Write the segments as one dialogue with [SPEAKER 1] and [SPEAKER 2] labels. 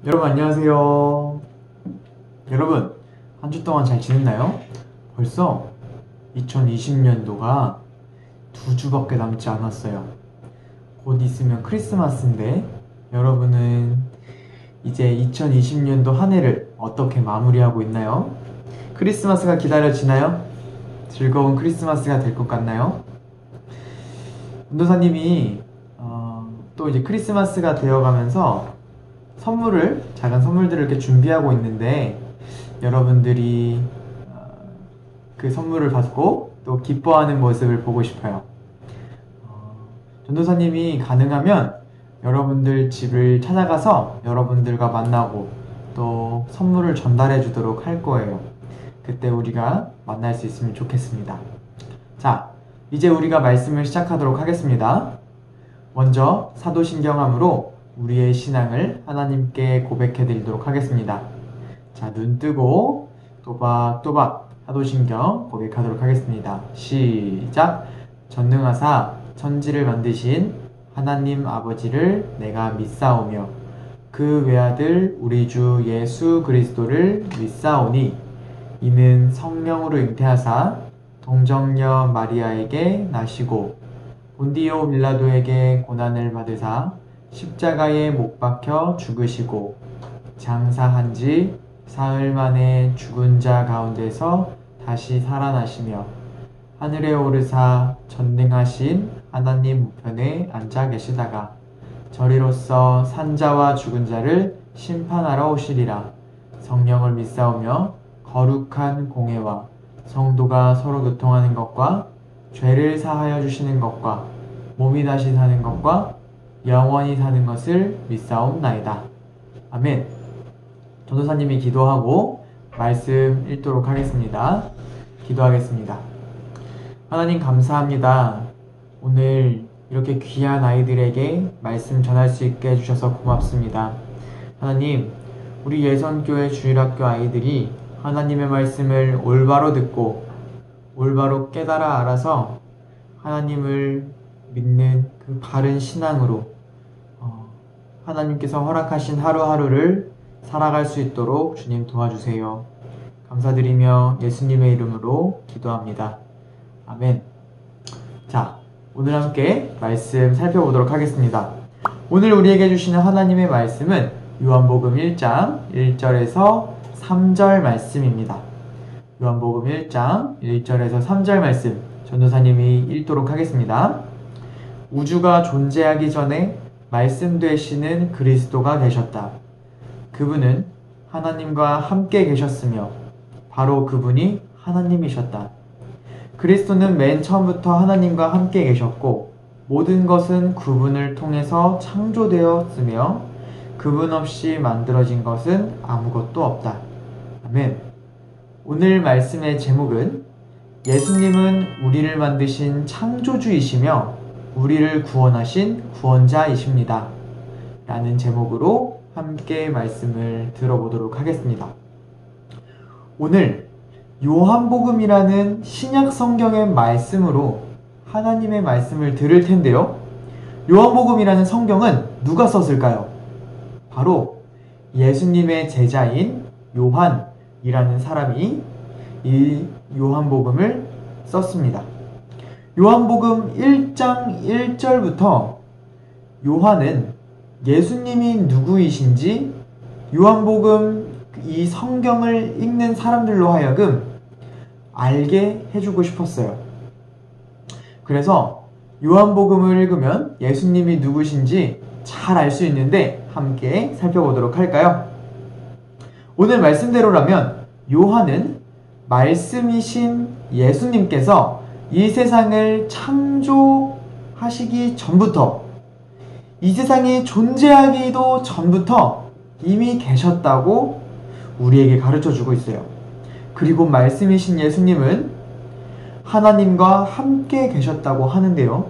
[SPEAKER 1] 여러분 안녕하세요. 여러분 한 주 동안 잘 지냈나요? 벌써 2020년도가 2주밖에 남지 않았어요. 곧 있으면 크리스마스인데 여러분은 이제 2020년도 한 해를 어떻게 마무리하고 있나요? 크리스마스가 기다려지나요? 즐거운 크리스마스가 될 것 같나요? 운도사님이 또 이제 크리스마스가 되어가면서 작은 선물들을 이렇게 준비하고 있는데 여러분들이 그 선물을 받고 또 기뻐하는 모습을 보고 싶어요. 전도사님이 가능하면 여러분들 집을 찾아가서 여러분들과 만나고 또 선물을 전달해 주도록 할 거예요. 그때 우리가 만날 수 있으면 좋겠습니다. 자, 이제 우리가 말씀을 시작하도록 하겠습니다. 먼저 사도신경함으로 우리의 신앙을 하나님께 고백해 드리도록 하겠습니다. 자, 눈 뜨고 또박또박 사도신경 고백하도록 하겠습니다. 시작! 전능하사 천지를 만드신 하나님 아버지를 내가 믿사오며 그 외아들 우리 주 예수 그리스도를 믿사오니 이는 성령으로 잉태하사 동정녀 마리아에게 나시고 본디오 빌라도에게 고난을 받으사 십자가에 못 박혀 죽으시고 장사한 지 사흘 만에 죽은 자 가운데서 다시 살아나시며 하늘에 오르사 전능하신 하나님 우편에 앉아 계시다가 저리로서 산자와 죽은 자를 심판하러 오시리라. 성령을 믿사오며 거룩한 공회와 성도가 서로 교통하는 것과 죄를 사하여 주시는 것과 몸이 다시 사는 것과 영원히 사는 것을 믿사옵나이다. 아멘. 전도사님이 기도하고 말씀 읽도록 하겠습니다. 기도하겠습니다. 하나님 감사합니다. 오늘 이렇게 귀한 아이들에게 말씀 전할 수 있게 해주셔서 고맙습니다. 하나님, 우리 예선교회 주일학교 아이들이 하나님의 말씀을 올바로 듣고 올바로 깨달아 알아서 하나님을 믿는 그 바른 신앙으로 하나님께서 허락하신 하루하루를 살아갈 수 있도록 주님 도와주세요. 감사드리며 예수님의 이름으로 기도합니다. 아멘. 자, 오늘 함께 말씀 살펴보도록 하겠습니다. 오늘 우리에게 주시는 하나님의 말씀은 요한복음 1장 1절에서 3절 말씀입니다. 요한복음 1장 1절에서 3절 말씀 전도사님이 읽도록 하겠습니다. 우주가 존재하기 전에 말씀 되시는 그리스도가 계셨다. 그분은 하나님과 함께 계셨으며 바로 그분이 하나님이셨다. 그리스도는 맨 처음부터 하나님과 함께 계셨고 모든 것은 그분을 통해서 창조되었으며 그분 없이 만들어진 것은 아무것도 없다. 아멘. 오늘 말씀의 제목은 예수님은 우리를 만드신 창조주이시며 우리를 구원하신 구원자이십니다. 라는 제목으로 함께 말씀을 들어보도록 하겠습니다. 오늘 요한복음이라는 신약 성경의 말씀으로 하나님의 말씀을 들을 텐데요. 요한복음이라는 성경은 누가 썼을까요? 바로 예수님의 제자인 요한이라는 사람이 이 요한복음을 썼습니다. 요한복음 1장 1절부터 요한은 예수님이 누구이신지 요한복음 이 성경을 읽는 사람들로 하여금 알게 해주고 싶었어요. 그래서 요한복음을 읽으면 예수님이 누구신지 잘 알 수 있는데 함께 살펴보도록 할까요? 오늘 말씀대로라면 요한은 말씀이신 예수님께서 이 세상을 창조하시기 전부터 이 세상이 존재하기도 전부터 이미 계셨다고 우리에게 가르쳐주고 있어요. 그리고 말씀이신 예수님은 하나님과 함께 계셨다고 하는데요.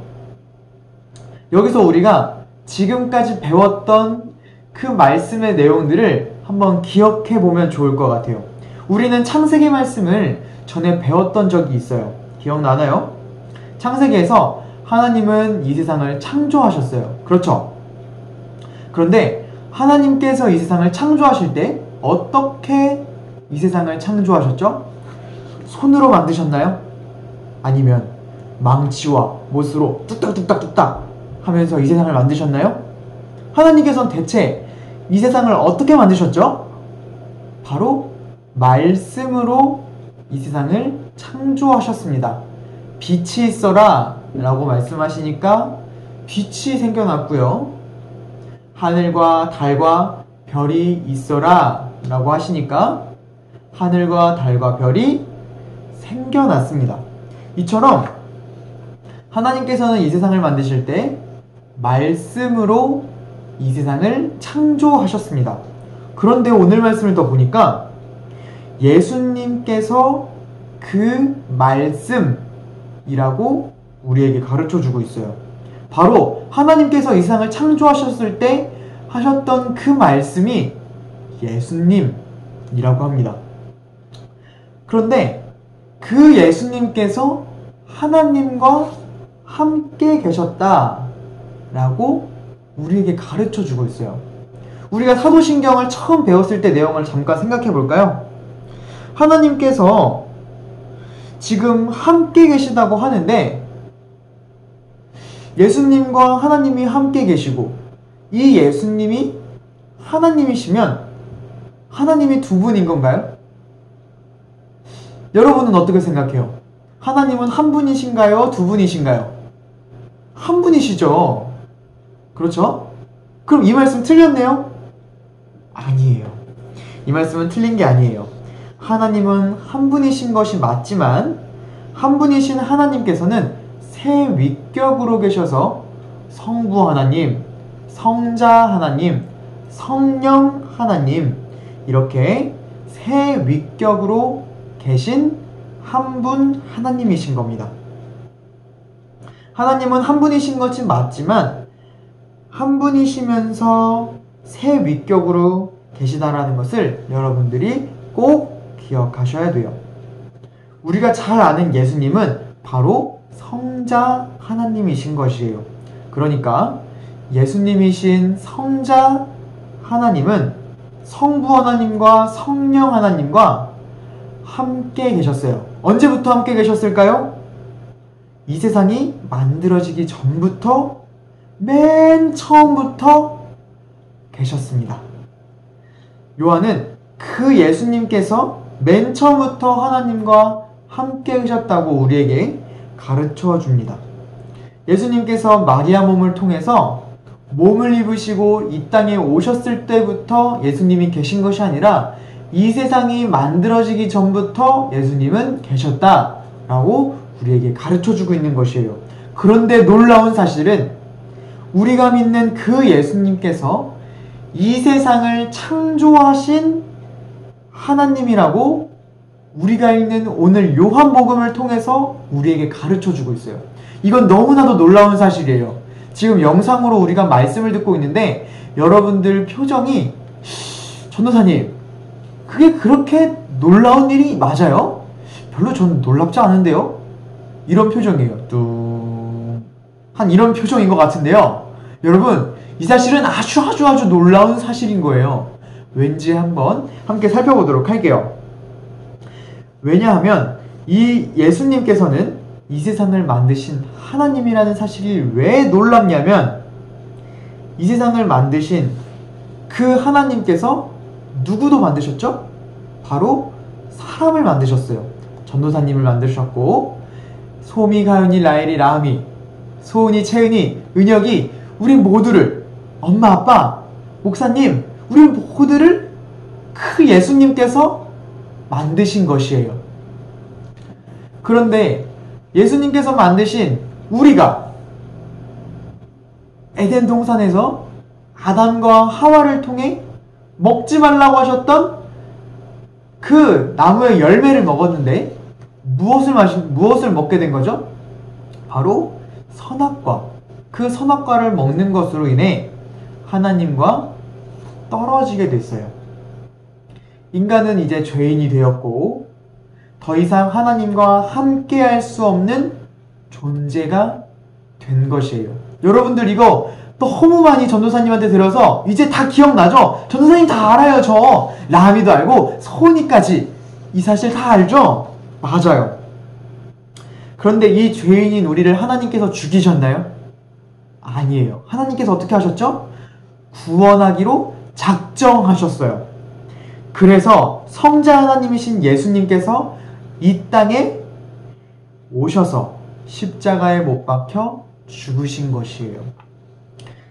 [SPEAKER 1] 여기서 우리가 지금까지 배웠던 그 말씀의 내용들을 한번 기억해 보면 좋을 것 같아요. 우리는 창세기 말씀을 전에 배웠던 적이 있어요. 기억나나요? 창세기에서 하나님은 이 세상을 창조하셨어요. 그렇죠? 그런데 하나님께서 이 세상을 창조하실 때 어떻게 이 세상을 창조하셨죠? 손으로 만드셨나요? 아니면 망치와 못으로 뚝딱뚝딱뚝딱 하면서 이 세상을 만드셨나요? 하나님께서는 대체 이 세상을 어떻게 만드셨죠? 바로 말씀으로 이 세상을 창조하셨습니다. 빛이 있어라 라고 말씀하시니까 빛이 생겨났고요. 하늘과 달과 별이 있어라 라고 하시니까 하늘과 달과 별이 생겨났습니다. 이처럼 하나님께서는 이 세상을 만드실 때 말씀으로 이 세상을 창조하셨습니다. 그런데 오늘 말씀을 더 보니까 예수님께서 그 말씀이라고 우리에게 가르쳐 주고 있어요. 바로 하나님께서 이 세상을 창조하셨을 때 하셨던 그 말씀이 예수님이라고 합니다. 그런데 그 예수님께서 하나님과 함께 계셨다라고 우리에게 가르쳐 주고 있어요. 우리가 사도신경을 처음 배웠을 때 내용을 잠깐 생각해 볼까요? 하나님께서 지금 함께 계시다고 하는데 예수님과 하나님이 함께 계시고 이 예수님이 하나님이시면 하나님이 두 분인 건가요? 여러분은 어떻게 생각해요? 하나님은 한 분이신가요? 두 분이신가요? 한 분이시죠? 그렇죠? 그럼 이 말씀 틀렸네요? 아니에요. 이 말씀은 틀린 게 아니에요. 하나님은 한 분이신 것이 맞지만 한 분이신 하나님께서는 세 위격으로 계셔서 성부 하나님, 성자 하나님, 성령 하나님 이렇게 세 위격으로 계신 한 분 하나님이신 겁니다. 하나님은 한 분이신 것이 맞지만 한 분이시면서 세 위격으로 계시다라는 것을 여러분들이 꼭 기억하셔야 돼요. 우리가 잘 아는 예수님은 바로 성자 하나님이신 것이에요. 그러니까 예수님이신 성자 하나님은 성부 하나님과 성령 하나님과 함께 계셨어요. 언제부터 함께 계셨을까요? 이 세상이 만들어지기 전부터 맨 처음부터 계셨습니다. 요한은 그 예수님께서 맨 처음부터 하나님과 함께 계셨다고 우리에게 가르쳐 줍니다. 예수님께서 마리아 몸을 통해서 몸을 입으시고 이 땅에 오셨을 때부터 예수님이 계신 것이 아니라 이 세상이 만들어지기 전부터 예수님은 계셨다라고 우리에게 가르쳐 주고 있는 것이에요. 그런데 놀라운 사실은 우리가 믿는 그 예수님께서 이 세상을 창조하신 하나님이라고 우리가 읽는 오늘 요한복음을 통해서 우리에게 가르쳐 주고 있어요. 이건 너무나도 놀라운 사실이에요. 지금 영상으로 우리가 말씀을 듣고 있는데 여러분들 표정이 전도사님 그게 그렇게 놀라운 일이 맞아요? 별로 전 놀랍지 않은데요? 이런 표정이에요. 한 이런 표정인 것 같은데요. 여러분 이 사실은 아주 놀라운 사실인 거예요. 왠지 한번 함께 살펴보도록 할게요. 왜냐하면 이 예수님께서는 이 세상을 만드신 하나님이라는 사실이 왜 놀랍냐면 이 세상을 만드신 그 하나님께서 누구도 만드셨죠? 바로 사람을 만드셨어요. 전도사님을 만드셨고 소미, 가윤이, 라엘이, 라음이, 소은이, 채은이, 은혁이 우리 모두를 엄마, 아빠, 목사님 우리 모두를 그 예수님께서 만드신 것이에요. 그런데 예수님께서 만드신 우리가 에덴 동산에서 아담과 하와를 통해 먹지 말라고 하셨던 그 나무의 열매를 먹었는데 무엇을 먹게 된 거죠? 바로 선악과. 그 선악과를 먹는 것으로 인해 하나님과 떨어지게 됐어요. 인간은 이제 죄인이 되었고 더 이상 하나님과 함께 할 수 없는 존재가 된 것이에요. 여러분들 이거 너무 많이 전도사님한테 들어서 이제 다 기억나죠? 전도사님 다 알아요. 저 라미도 알고 소니까지 이 사실 다 알죠? 맞아요. 그런데 이 죄인인 우리를 하나님께서 죽이셨나요? 아니에요. 하나님께서 어떻게 하셨죠? 구원하기로 작정하셨어요. 그래서 성자 하나님이신 예수님께서 이 땅에 오셔서 십자가에 못 박혀 죽으신 것이에요.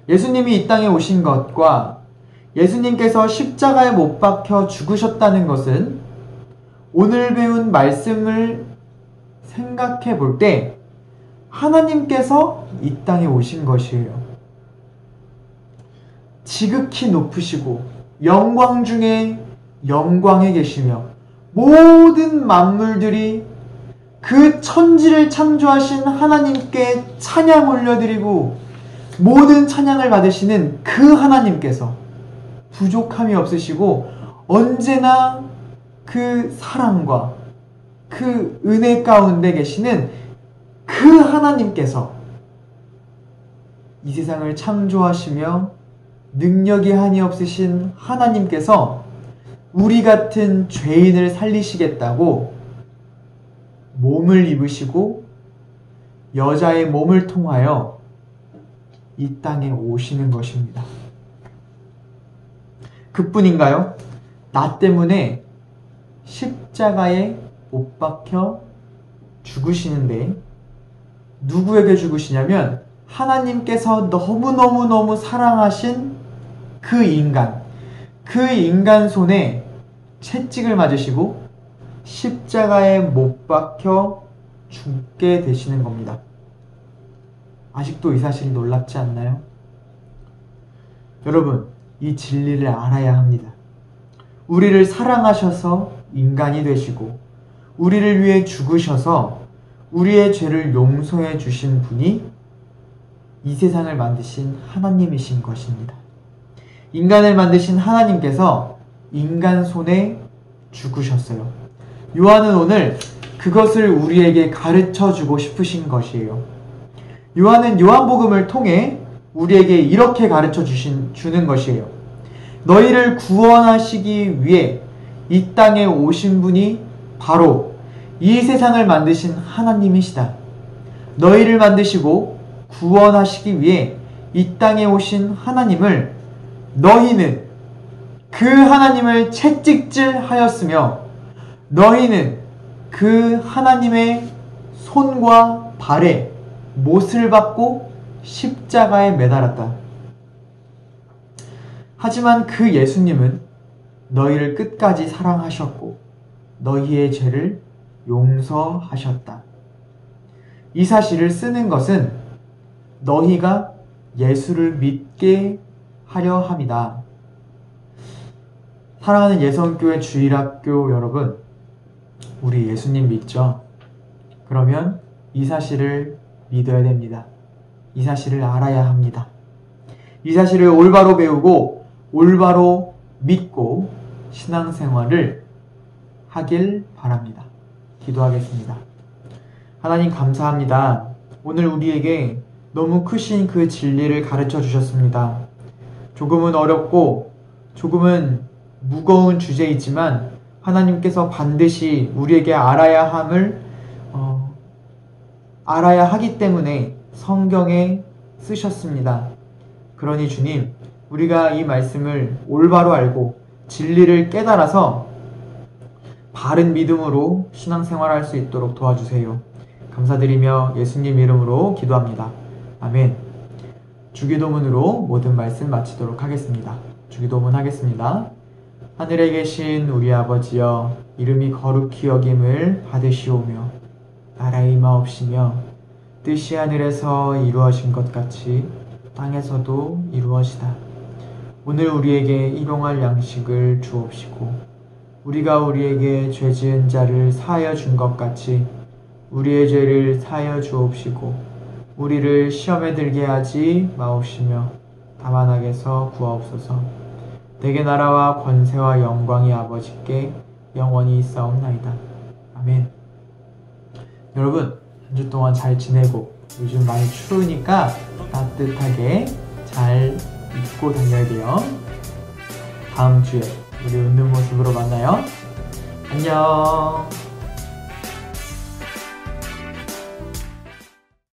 [SPEAKER 1] 예수님이 이 땅에 오신 것과 예수님께서 십자가에 못 박혀 죽으셨다는 것은 오늘 배운 말씀을 생각해 볼 때 하나님께서 이 땅에 오신 것이에요. 지극히 높으시고 영광 중에 영광에 계시며 모든 만물들이 그 천지를 창조하신 하나님께 찬양 올려드리고 모든 찬양을 받으시는 그 하나님께서 부족함이 없으시고 언제나 그 사랑과 그 은혜 가운데 계시는 그 하나님께서 이 세상을 창조하시며 능력이 한이 없으신 하나님께서 우리 같은 죄인을 살리시겠다고 몸을 입으시고 여자의 몸을 통하여 이 땅에 오시는 것입니다. 그뿐인가요? 나 때문에 십자가에 못 박혀 죽으시는데 누구에게 죽으시냐면 하나님께서 너무너무너무 사랑하신 그 인간 손에 채찍을 맞으시고 십자가에 못 박혀 죽게 되시는 겁니다. 아직도 이 사실이 놀랍지 않나요? 여러분, 이 진리를 알아야 합니다. 우리를 사랑하셔서 인간이 되시고 우리를 위해 죽으셔서 우리의 죄를 용서해 주신 분이 이 세상을 만드신 하나님이신 것입니다. 인간을 만드신 하나님께서 인간 손에 죽으셨어요. 요한은 오늘 그것을 우리에게 가르쳐 주고 싶으신 것이에요. 요한은 요한복음을 통해 우리에게 이렇게 가르쳐 주는 것이에요. 너희를 구원하시기 위해 이 땅에 오신 분이 바로 이 세상을 만드신 하나님이시다. 너희를 만드시고 구원하시기 위해 이 땅에 오신 하나님을 너희는 그 하나님을 채찍질 하였으며 너희는 그 하나님의 손과 발에 못을 받고 십자가에 매달았다. 하지만 그 예수님은 너희를 끝까지 사랑하셨고 너희의 죄를 용서하셨다. 이 사실을 쓰는 것은 너희가 예수를 믿게 하려 함이다. 사랑하는 예성교회 주일학교 여러분, 우리 예수님 믿죠? 그러면 이 사실을 믿어야 됩니다. 이 사실을 알아야 합니다. 이 사실을 올바로 배우고 올바로 믿고 신앙생활을 하길 바랍니다. 기도하겠습니다. 하나님 감사합니다. 오늘 우리에게 너무 크신 그 진리를 가르쳐 주셨습니다. 조금은 어렵고 조금은 무거운 주제이지만 하나님께서 반드시 우리에게 알아야 함을 알아야 하기 때문에 성경에 쓰셨습니다. 그러니 주님, 우리가 이 말씀을 올바로 알고 진리를 깨달아서 바른 믿음으로 신앙생활할 수 있도록 도와주세요. 감사드리며 예수님 이름으로 기도합니다. 아멘. 주기도문으로 모든 말씀 마치도록 하겠습니다. 주기도문 하겠습니다. 하늘에 계신 우리 아버지여, 이름이 거룩히 여김을 받으시오며 나라의 임하옵시며 뜻이 하늘에서 이루어진 것 같이 땅에서도 이루어지다. 오늘 우리에게 일용할 양식을 주옵시고 우리가 우리에게 죄 지은 자를 사하여 준 것 같이 우리의 죄를 사하여 주옵시고 우리를 시험에 들게 하지 마옵시며 다만 악에서 구하옵소서. 내게 나라와 권세와 영광이 아버지께 영원히 있사옵나이다. 아멘. 여러분, 한 주 동안 잘 지내고 요즘 많이 추우니까 따뜻하게 잘 입고 다녀야 돼요. 다음 주에 우리 웃는 모습으로 만나요. 안녕.